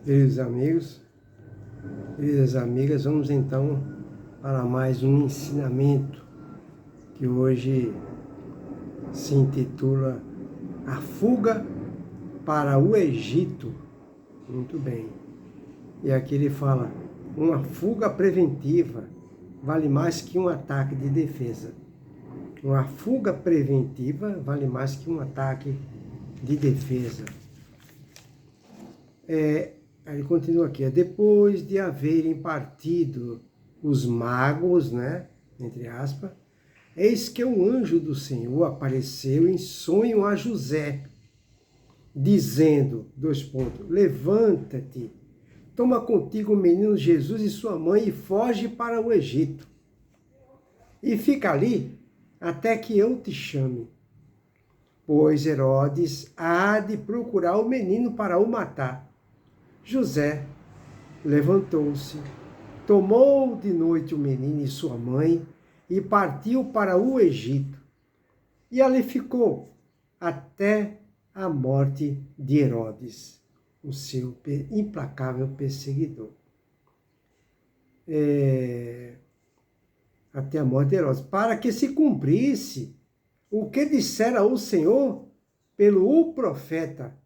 Queridos amigos, queridas amigas, vamos então para mais um ensinamento que hoje se intitula A Fuga para o Egito. Muito bem. E aqui ele fala, uma fuga preventiva vale mais que um ataque de defesa. Uma fuga preventiva vale mais que um ataque de defesa. Aí ele continua aqui, depois de haverem partido os magos, né, entre aspas, eis que o anjo do Senhor apareceu em sonho a José, dizendo, levanta-te, toma contigo o menino Jesus e sua mãe e foge para o Egito. E fica ali até que eu te chame. Pois Herodes há de procurar o menino para o matar. José levantou-se, tomou de noite o menino e sua mãe e partiu para o Egito. E ali ficou até a morte de Herodes, o seu implacável perseguidor. Até a morte de Herodes, para que se cumprisse o que dissera o Senhor pelo profeta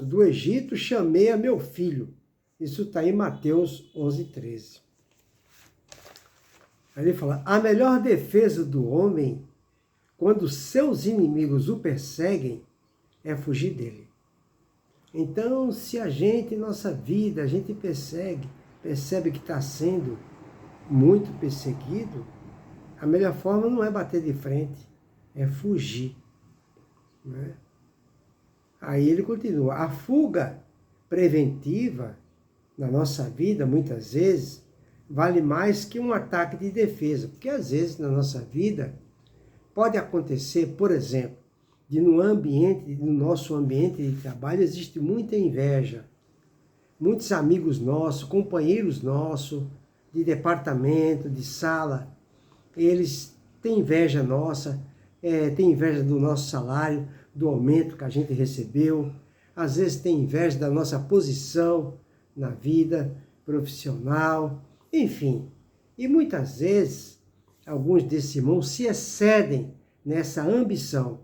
do Egito, chamei a meu filho. Isso está em Mateus 11:13. Aí ele fala, a melhor defesa do homem, quando seus inimigos o perseguem, é fugir dele. Então, se a gente, em nossa vida, a gente percebe que está sendo muito perseguido, a melhor forma não é bater de frente, é fugir, né? Aí ele continua, a fuga preventiva na nossa vida, muitas vezes, vale mais que um ataque de defesa, porque às vezes na nossa vida pode acontecer, por exemplo, de no nosso ambiente de trabalho existe muita inveja, muitos amigos nossos, companheiros nossos, de departamento, de sala, eles têm inveja nossa, têm inveja do nosso salário, do aumento que a gente recebeu, às vezes tem inveja da nossa posição na vida profissional, enfim. E muitas vezes, alguns desses irmãos se excedem nessa ambição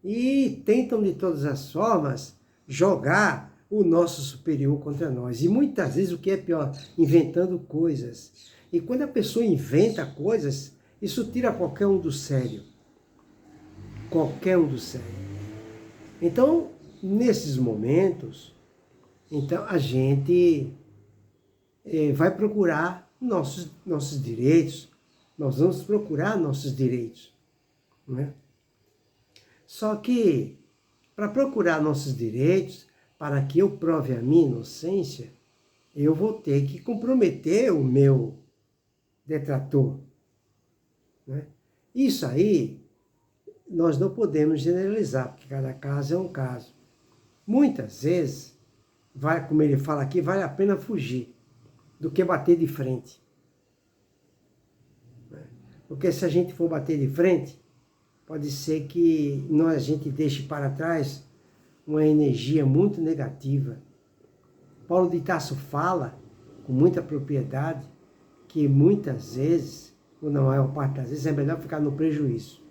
e tentam de todas as formas jogar o nosso superior contra nós. E muitas vezes o que é pior, inventando coisas. E quando a pessoa inventa coisas, isso tira qualquer um do sério. Qualquer um do sério. Então, nesses momentos, então a gente vai procurar nossos direitos, nós vamos procurar nossos direitos, né? Só que, para procurar nossos direitos, para que eu prove a minha inocência, eu vou ter que comprometer o meu detrator, né? Isso aí, nós não podemos generalizar, porque cada caso é um caso. Muitas vezes, como ele fala aqui, vale a pena fugir do que bater de frente. Porque se a gente for bater de frente, pode ser que a gente deixe para trás uma energia muito negativa. Paulo de Tarso fala, com muita propriedade, que muitas vezes, ou na maior parte das vezes, é melhor ficar no prejuízo.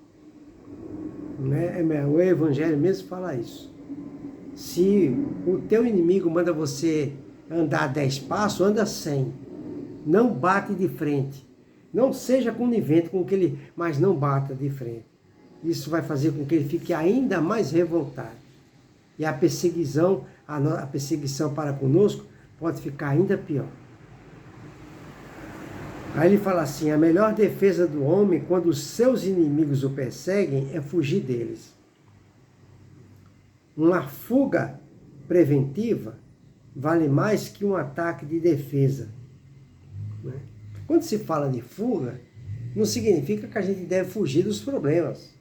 O Evangelho mesmo fala isso. Se o teu inimigo manda você andar 10 passos, anda 100. Não bate de frente. Não seja conivente com ele, mas não bata de frente. Isso vai fazer com que ele fique ainda mais revoltado. E a perseguição para conosco pode ficar ainda pior. Aí ele fala assim, a melhor defesa do homem, quando os seus inimigos o perseguem, é fugir deles. Uma fuga preventiva vale mais que um ataque de defesa. Quando se fala de fuga, não significa que a gente deve fugir dos problemas.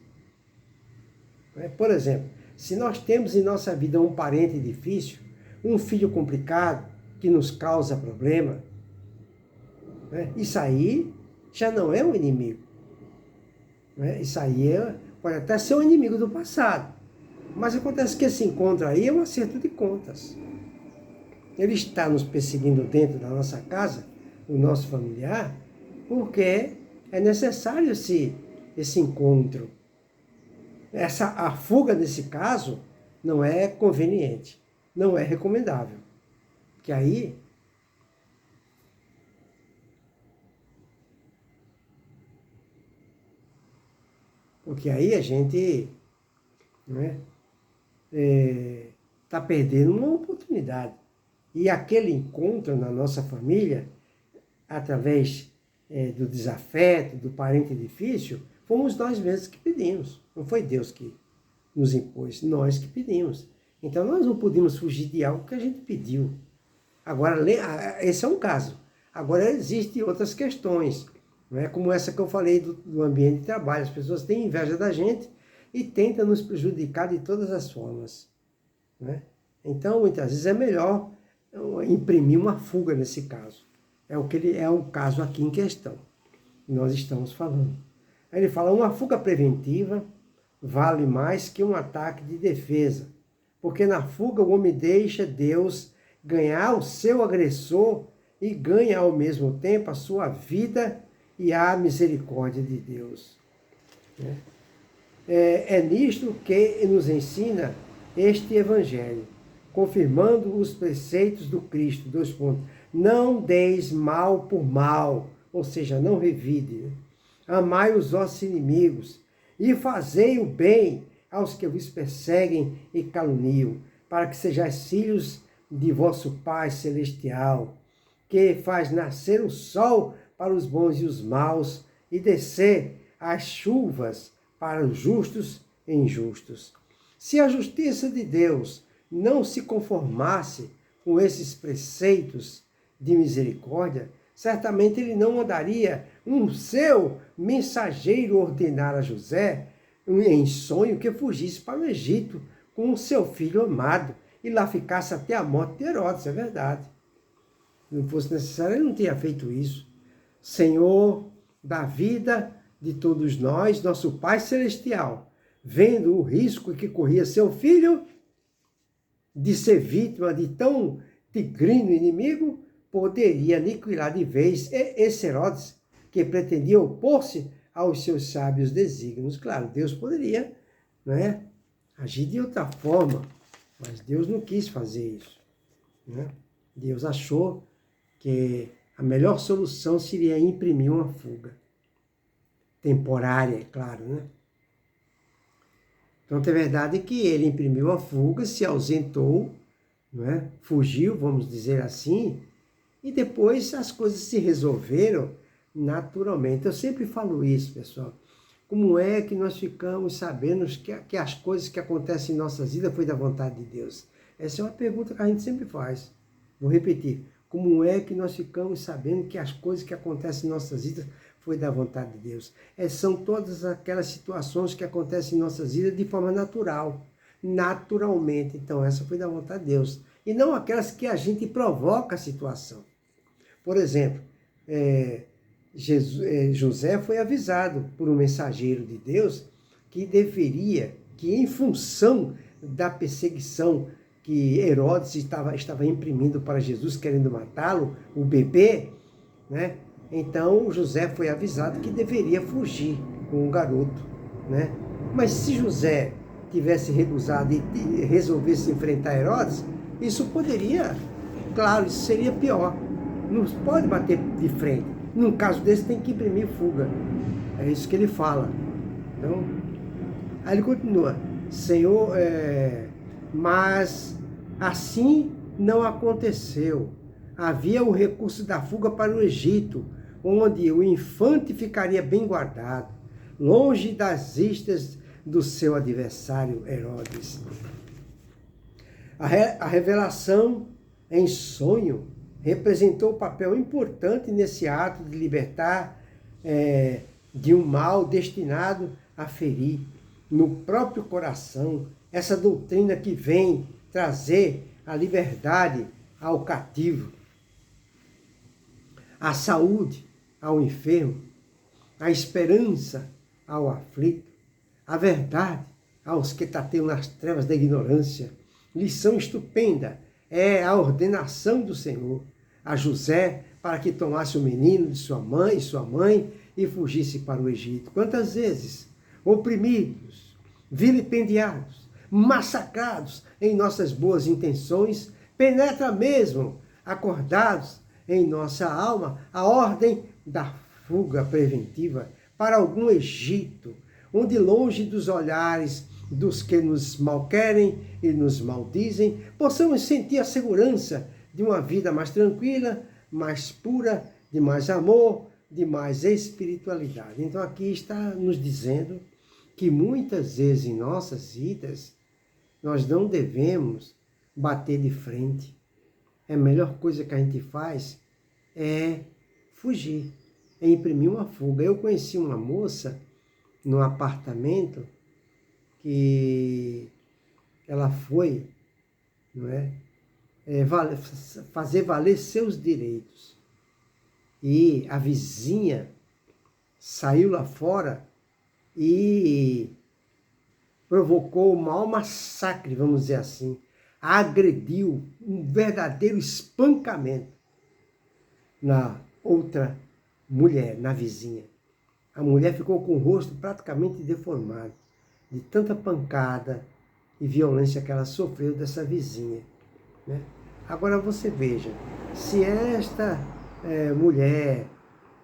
Por exemplo, se nós temos em nossa vida um parente difícil, um filho complicado que nos causa problema, isso aí já não é um inimigo. Isso aí pode até ser um inimigo do passado, Mas acontece que esse encontro aí é um acerto de contas. Ele está nos perseguindo dentro da nossa casa, o nosso familiar, porque é necessário esse encontro. A fuga, nesse caso, não é conveniente, não é recomendável. Que aí porque aí a gente está perdendo uma oportunidade. E aquele encontro na nossa família, através do desafeto, do parente difícil, fomos nós mesmos que pedimos. Não foi Deus que nos impôs, nós que pedimos. Então nós não podemos fugir de algo que a gente pediu. Agora, esse é um caso. Agora existem outras questões, não é como essa que eu falei do ambiente de trabalho. As pessoas têm inveja da gente e tentam nos prejudicar de todas as formas. Né? Então, muitas vezes é melhor imprimir uma fuga nesse caso. É o caso aqui em questão, que nós estamos falando. Aí ele fala, uma fuga preventiva vale mais que um ataque de defesa, porque na fuga o homem deixa Deus ganhar o seu agressor e ganha ao mesmo tempo a sua vida e a misericórdia de Deus. É nisto que nos ensina este Evangelho, confirmando os preceitos do Cristo. 2 pontos. Não deis mal por mal, ou seja, não revide. Amai os vossos inimigos e fazei o bem aos que vos perseguem e caluniam, para que sejais filhos de vosso Pai Celestial, que faz nascer o sol para os bons e os maus e descer as chuvas para os justos e injustos. Se a justiça de Deus não se conformasse com esses preceitos de misericórdia, certamente ele não mandaria um seu mensageiro ordenar a José, em sonho, que fugisse para o Egito com o seu filho amado e lá ficasse até a morte de Herodes, é verdade. Se não fosse necessário, ele não teria feito isso. Senhor da vida de todos nós, nosso Pai Celestial, vendo o risco que corria seu filho de ser vítima de tão tigrino inimigo, poderia aniquilar de vez esse Herodes, que pretendia opor-se aos seus sábios desígnios. Claro, Deus poderia, agir de outra forma, mas Deus não quis fazer isso. Deus achou que a melhor solução seria imprimir uma fuga. Temporária, é claro, Então, é verdade que ele imprimiu a fuga, se ausentou, fugiu, vamos dizer assim, e depois as coisas se resolveram naturalmente. Eu sempre falo isso, pessoal. Como é que nós ficamos sabendo que as coisas que acontecem em nossas vidas foi da vontade de Deus? Essa é uma pergunta que a gente sempre faz. Vou repetir. Como é que nós ficamos sabendo que as coisas que acontecem em nossas vidas foi da vontade de Deus? São todas aquelas situações que acontecem em nossas vidas de forma natural. Naturalmente. Então, essa foi da vontade de Deus. E não aquelas que a gente provoca a situação. Por exemplo, José foi avisado por um mensageiro de Deus que em função da perseguição que Herodes estava imprimindo para Jesus, querendo matá-lo, o bebê, então José foi avisado que deveria fugir com o garoto. Mas se José tivesse recusado e resolvesse enfrentar Herodes, isso poderia, claro, isso seria pior. Não pode bater de frente. Num caso desse, tem que imprimir fuga. É isso que ele fala. Então, aí ele continua. Senhor, mas assim não aconteceu. Havia o recurso da fuga para o Egito, onde o infante ficaria bem guardado, longe das vistas do seu adversário Herodes. A revelação em sonho representou um papel importante nesse ato de libertar de um mal destinado a ferir no próprio coração essa doutrina que vem trazer a liberdade ao cativo, a saúde ao enfermo, a esperança ao aflito, a verdade aos que tateiam nas trevas da ignorância. Lição estupenda é a ordenação do Senhor a José para que tomasse o menino de sua mãe e fugisse para o Egito. Quantas vezes, oprimidos, vilipendiados, massacrados em nossas boas intenções, penetra mesmo, acordados em nossa alma, a ordem da fuga preventiva para algum Egito, onde longe dos olhares dos que nos malquerem e nos maldizem, possamos sentir a segurança de uma vida mais tranquila, mais pura, de mais amor, de mais espiritualidade. Então aqui está nos dizendo que muitas vezes em nossas vidas nós não devemos bater de frente. A melhor coisa que a gente faz é fugir, é imprimir uma fuga. Eu conheci uma moça num apartamento que ela foi, não é, fazer valer seus direitos. E a vizinha saiu lá fora e provocou o maior massacre, vamos dizer assim. Agrediu, um verdadeiro espancamento na outra mulher, na vizinha. A mulher ficou com o rosto praticamente deformado, de tanta pancada e violência que ela sofreu dessa vizinha, né? Agora você veja, se esta mulher,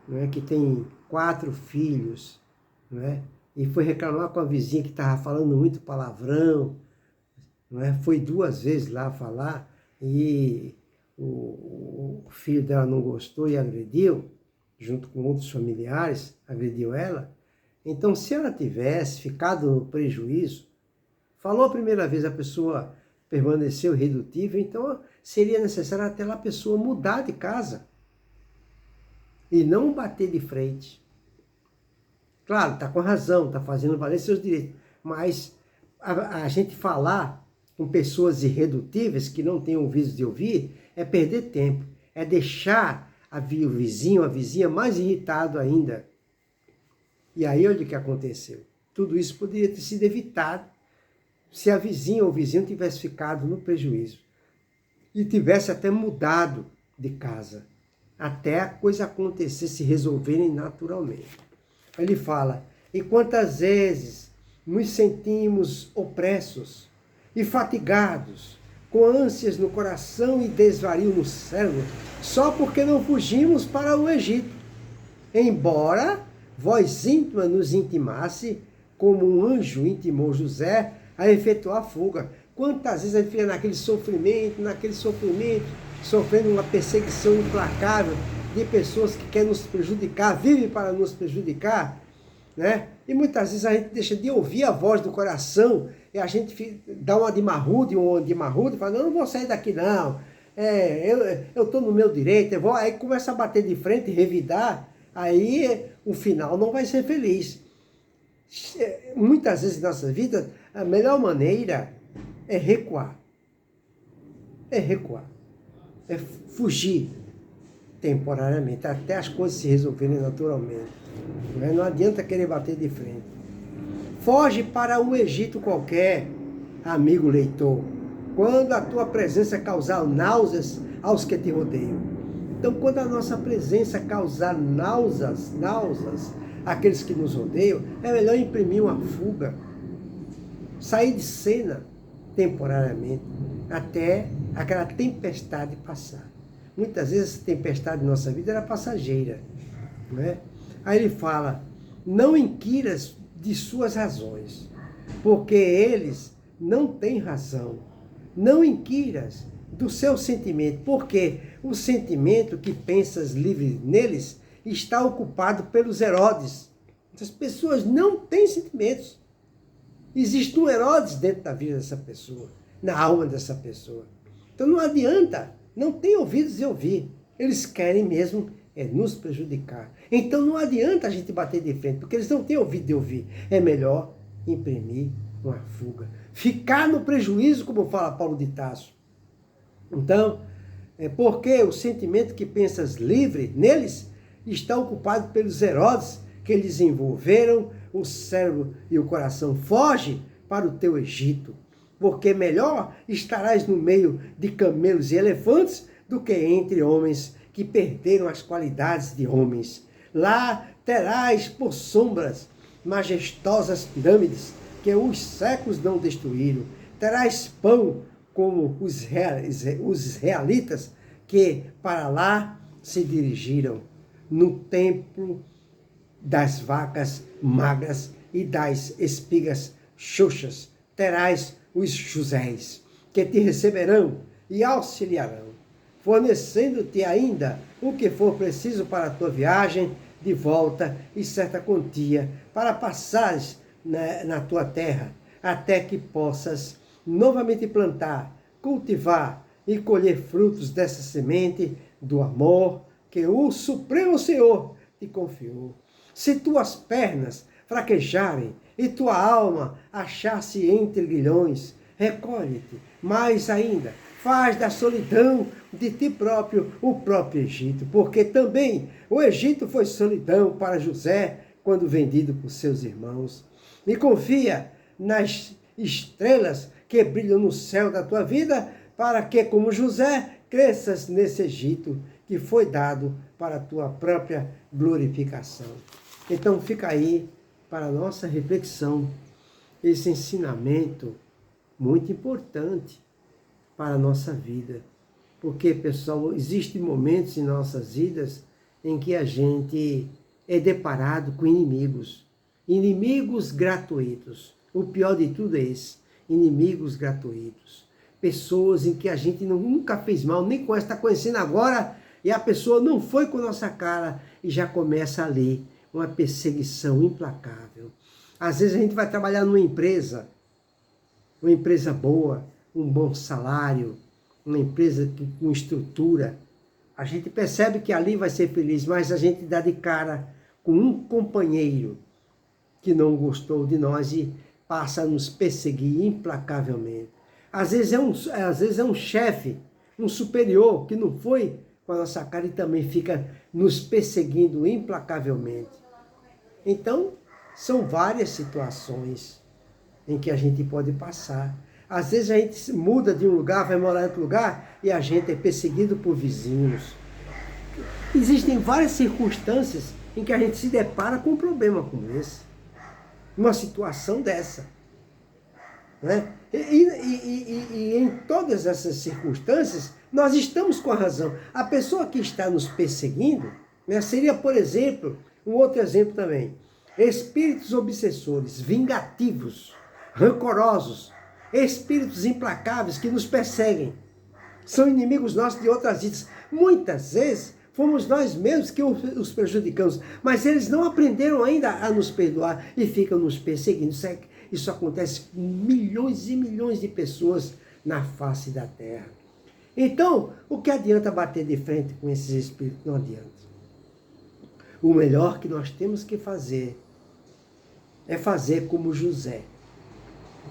não é, que tem 4 filhos, não é, e foi reclamar com a vizinha que estava falando muito palavrão, não é, foi 2 vezes lá falar e o filho dela não gostou e agrediu, junto com outros familiares, agrediu ela. Então, se ela tivesse ficado no prejuízo, falou a primeira vez, a pessoa permaneceu irredutível, então seria necessário até lá a pessoa mudar de casa e não bater de frente. Claro, está com razão, está fazendo valer seus direitos, mas a gente falar com pessoas irredutíveis que não têm ouvidos de ouvir é perder tempo, é deixar o vizinho, a vizinha mais irritado ainda. E aí olha o que aconteceu. Tudo isso poderia ter sido evitado se a vizinha ou o vizinho tivesse ficado no prejuízo e tivesse até mudado de casa, até a coisa acontecer, se resolverem naturalmente. Ele fala, e quantas vezes nos sentimos opressos e fatigados, com ânsias no coração e desvario no cérebro, só porque não fugimos para o Egito, embora voz íntima nos intimasse, como um anjo intimou José a efetuar a fuga. Quantas vezes a gente fica naquele sofrimento, sofrendo uma perseguição implacável de pessoas que querem nos prejudicar, vivem para nos prejudicar, né? E muitas vezes a gente deixa de ouvir a voz do coração e a gente dá uma de marrudo e fala, não vou sair daqui não, eu estou no meu direito, aí começa a bater de frente, revidar, aí o final não vai ser feliz. Muitas vezes em nossa vida, a melhor maneira é recuar. É fugir temporariamente, até as coisas se resolverem naturalmente. Não adianta querer bater de frente. Foge para um Egito qualquer, amigo leitor, quando a tua presença causar náuseas aos que te rodeiam. Então, quando a nossa presença causar náuseas àqueles que nos rodeiam, é melhor imprimir uma fuga, sair de cena temporariamente, até aquela tempestade passar. Muitas vezes essa tempestade em nossa vida era passageira, não é? Aí ele fala, não inquiras de suas razões, porque eles não têm razão. Não inquiras do seu sentimento, porque o sentimento que pensas livre neles está ocupado pelos Herodes. As pessoas não têm sentimentos. Existe um Herodes dentro da vida dessa pessoa, na alma dessa pessoa. Então não adianta, não tem ouvidos de ouvir. Eles querem mesmo nos prejudicar. Então não adianta a gente bater de frente, porque eles não têm ouvido de ouvir. É melhor imprimir uma fuga. Ficar no prejuízo, como fala Paulo de Tarso. Então, porque o sentimento que pensas livre neles está ocupado pelos Herodes que eles envolveram o cérebro e o coração. Foge para o teu Egito, porque melhor estarás no meio de camelos e elefantes do que entre homens que perderam as qualidades de homens. Lá terás por sombras majestosas pirâmides que os séculos não destruíram. Terás pão como os israelitas que para lá se dirigiram, no templo das vacas magras e das espigas xoxas. Terás os Josés, que te receberão e auxiliarão, fornecendo-te ainda o que for preciso para a tua viagem de volta e certa quantia para passares na tua terra, até que possas novamente plantar, cultivar e colher frutos dessa semente do amor que o Supremo Senhor te confiou. Se tuas pernas fraquejarem e tua alma achar-se entre grilhões, recolhe-te, mais ainda, faz da solidão de ti próprio o próprio Egito, porque também o Egito foi solidão para José quando vendido por seus irmãos. E confia nas estrelas que brilham no céu da tua vida, para que, como José, cresças nesse Egito que foi dado para a tua própria glorificação. Então fica aí para a nossa reflexão esse ensinamento muito importante para a nossa vida. Porque, pessoal, existem momentos em nossas vidas em que a gente é deparado com inimigos. Inimigos gratuitos. O pior de tudo é esse. Inimigos gratuitos. Pessoas em que a gente nunca fez mal, nem conhece, está conhecendo agora, e a pessoa não foi com a nossa cara e já começa ali uma perseguição implacável. Às vezes a gente vai trabalhar numa empresa boa, um bom salário, uma empresa com estrutura. A gente percebe que ali vai ser feliz, mas a gente dá de cara com um companheiro que não gostou de nós e passa a nos perseguir implacavelmente. Às vezes é um chefe, um superior que não foi com a nossa cara e também fica nos perseguindo implacavelmente. Então, são várias situações em que a gente pode passar. Às vezes a gente muda de um lugar, vai morar em outro lugar e a gente é perseguido por vizinhos. Existem várias circunstâncias em que a gente se depara com um problema como esse. Uma situação dessa. Né? E em todas essas circunstâncias, nós estamos com a razão. A pessoa que está nos perseguindo, né, seria, por exemplo, um outro exemplo também, espíritos obsessores, vingativos, rancorosos, espíritos implacáveis que nos perseguem. São inimigos nossos de outras vidas. Muitas vezes fomos nós mesmos que os prejudicamos, mas eles não aprenderam ainda a nos perdoar e ficam nos perseguindo. Isso acontece com milhões e milhões de pessoas na face da terra. Então, o que adianta bater de frente com esses espíritos? Não adianta. O melhor que nós temos que fazer é fazer como José,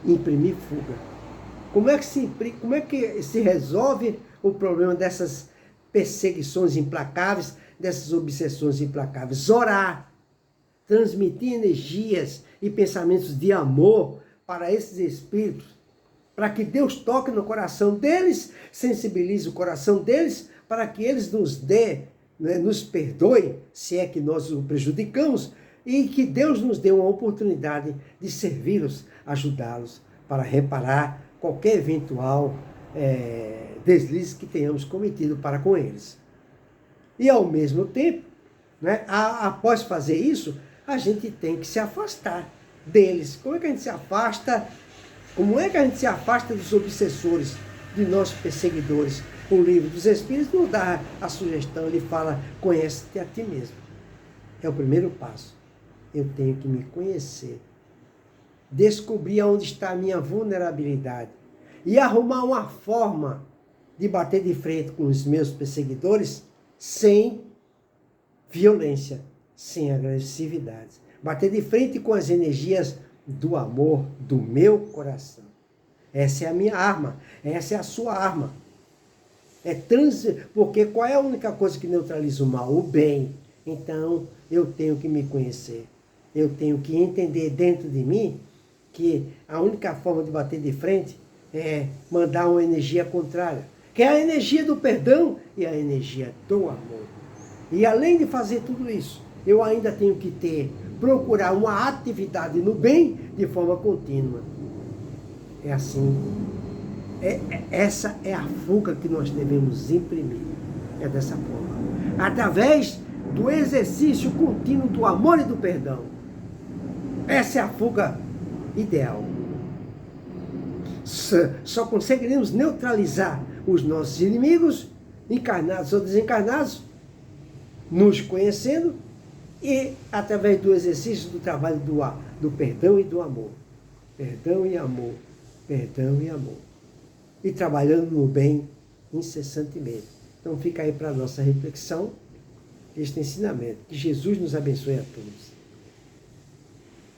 imprimir fuga. Como é que se resolve o problema dessas perseguições implacáveis, dessas obsessões implacáveis? Orar, transmitir energias e pensamentos de amor para esses espíritos, para que Deus toque no coração deles, sensibilize o coração deles, para que eles nos dê, né, nos perdoe, se é que nós o prejudicamos, e que Deus nos dê uma oportunidade de servi-los, ajudá-los, para reparar qualquer eventual deslize que tenhamos cometido para com eles. E ao mesmo tempo, né, após fazer isso, a gente tem que se afastar deles. Como é que a gente se afasta? Como é que a gente se afasta dos obsessores, de nossos perseguidores? O livro dos Espíritos nos dá a sugestão, ele fala, conhece-te a ti mesmo. É o primeiro passo. Eu tenho que me conhecer, descobrir onde está a minha vulnerabilidade e arrumar uma forma de bater de frente com os meus perseguidores sem violência, sem agressividade. Bater de frente com as energias do amor do meu coração. Essa é a minha arma, essa é a sua arma. Porque qual é a única coisa que neutraliza o mal? O bem. Então, eu tenho que me conhecer. Eu tenho que entender dentro de mim que a única forma de bater de frente é mandar uma energia contrária, que é a energia do perdão e a energia do amor. E além de fazer tudo isso, eu ainda tenho que procurar uma atividade no bem de forma contínua. É assim. Essa é a fuga que nós devemos imprimir. É dessa forma. Através do exercício contínuo do amor e do perdão. Essa é a fuga ideal. Só conseguiremos neutralizar os nossos inimigos, encarnados ou desencarnados, nos conhecendo e através do exercício do trabalho do perdão e do amor. Perdão e amor. Perdão e amor. E trabalhando no bem incessantemente. Então fica aí para a nossa reflexão este ensinamento. Que Jesus nos abençoe a todos.